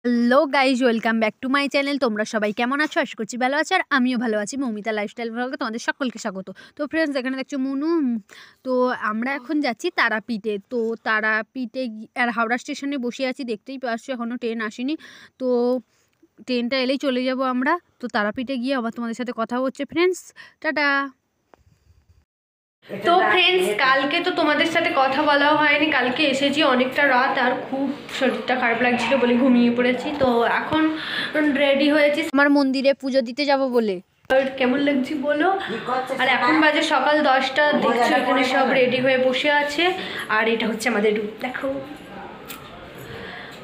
Hello guys, welcome back to my channel. তোমরা সবাই কেমন আছো? আশা করছি ভালো আছো, আর আমিও ভালো আছি। মৌমিতা লাইফস্টাইল ব্লগে তোমাদের সকলকে স্বাগত। তো ফ্রেন্ডস, এখানে দেখছো মুনু। তো আমরা এখন যাচ্ছি তারাপীঠে। তো তারাপীঠে আর হাওড়া স্টেশনে বসে আছি, দেখতেই পাচ্ছ এখনও ট্রেন আসেনি। তো ট্রেনটা এলেই চলে যাব আমরা। তো তারাপীঠে গিয়ে আবার তোমাদের সাথে কথা হচ্ছে ফ্রেন্ডস। টাটা। তো ফ্রেন্ডস, কালকে তো তোমাদের সাথে কথা বলা হয়নি। কালকে এসেছি অনেকটা রাত, আর খুব শরীরটা খারাপ লাগছিল বলে ঘুমিয়ে পড়েছি। তো এখন রেডি হয়েছি আমার মন্দিরে পুজো দিতে যাব বলে। কেমন লাগছে বলো? আর এখন বাজে সকাল 10টা। দেখছো এখানে সব রেডি হয়ে বসে আছে, আর এটা হচ্ছে আমাদের রূপ, দেখো।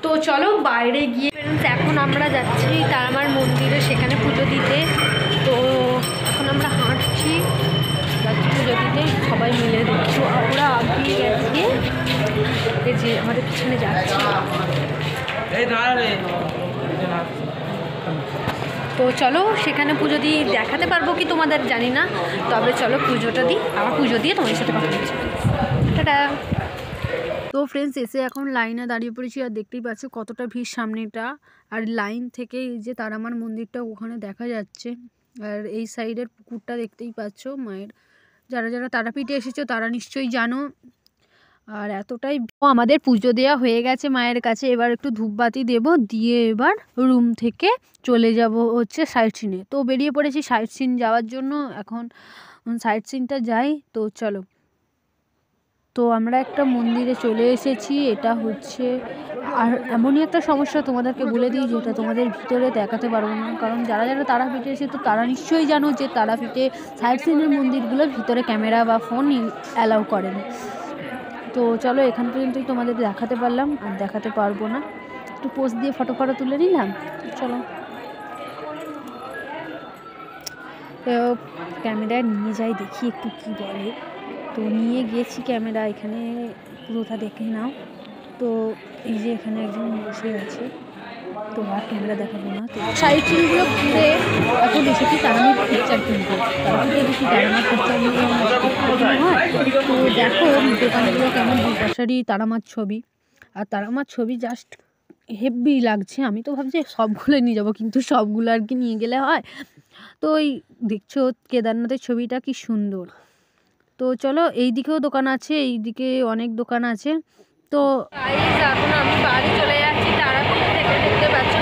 তো চলো বাইরে গিয়ে ফ্রেন্ডস, এখন আমরা যাচ্ছি তারামার মন্দিরে, সেখানে পুজো দিতে। তো এখন আমরা হাঁটছি, যাচ্ছি পুজো দিতে সবাই মিলে। দেখছো আমরা আগিয়ে গেছি, এই যে আমাদের পিছনে যাচ্ছি। তো চলো সেখানে পুজো দিয়ে দেখাতে পারবো কি তোমাদের জানি না, তবে চলো পুজোটা দিই, আবার পুজো দিয়ে তোমাদের সাথে কথা বলছি। টাটা। তো ফ্রেন্ডস, এসে এখন লাইনে দাঁড়িয়ে পড়েছি, আর দেখতেই পাচ্ছ কতটা ভিড় সামনেটা। আর লাইন থেকে এই যে তারামার মন্দিরটা ওখানে দেখা যাচ্ছে, আর এই সাইডের পুকুরটা দেখতেই পাচ্ছ মায়ের। যারা যারা তারাপীঠে এসেছো তারা নিশ্চয়ই জানো। আর এতটাই আমাদের পুজো দেওয়া হয়ে গেছে মায়ের কাছে। এবার একটু ধূপবাতি দেব, দিয়ে এবার রুম থেকে চলে যাব হচ্ছে সাইট সিনে। তো বেরিয়ে পড়েছি সাইট সিন যাওয়ার জন্য। এখন সাইট সিনটা যাই। তো চলো। তো আমরা একটা মন্দিরে চলে এসেছি, এটা হচ্ছে। আর এমনই একটা সমস্যা তোমাদেরকে বলে দিই, যেটা তোমাদের ভিতরে দেখাতে পারবো না, কারণ যারা যারা তারাপীঠে এসে তো তারা নিশ্চয়ই জানো যে তারাপীঠে সাইট সিনের মন্দিরগুলোর ভিতরে ক্যামেরা বা ফোন অ্যালাউ করে না। তো চলো এখান পর্যন্তই তোমাদের দেখাতে পারলাম, আর দেখাতে পারবো না। একটু পোজ দিয়ে ফটো তুলে নিলাম। চলো ক্যামেরা নিয়ে যাই, দেখি একটু কী বলে। তো নিয়ে গিয়েছি ক্যামেরা, এখানে পুরোটা দেখে নাও। তো এই যে এখানে একজন বসে আছে, তো আর ক্যামেরা দেখাবো না। তো সাইড সিনগুলো ঘুরে এখন এসেছি তারামার পিকচার কিনতে। তারপরে দেখি তারামার পিকচার নিয়ে হয়। তো দেখো দোকানগুলো কেমন, দুপাশারই তারামার ছবি। আর তারামার ছবি জাস্ট হেভি লাগছে। আমি তো ভাবছি সবগুলো নিয়ে যাবো, কিন্তু সবগুলো আর কি নিয়ে গেলে হয়। তো ওই দেখছো কেদারনাথের ছবিটা কি সুন্দর। তো চলো, এই দিকেও দোকান আছে, এই দিকে অনেক দোকান আছে। তো এখন আমি বাড়ি চলে যাচ্ছি তারাপীঠ থেকে। দেখতে পাচ্ছ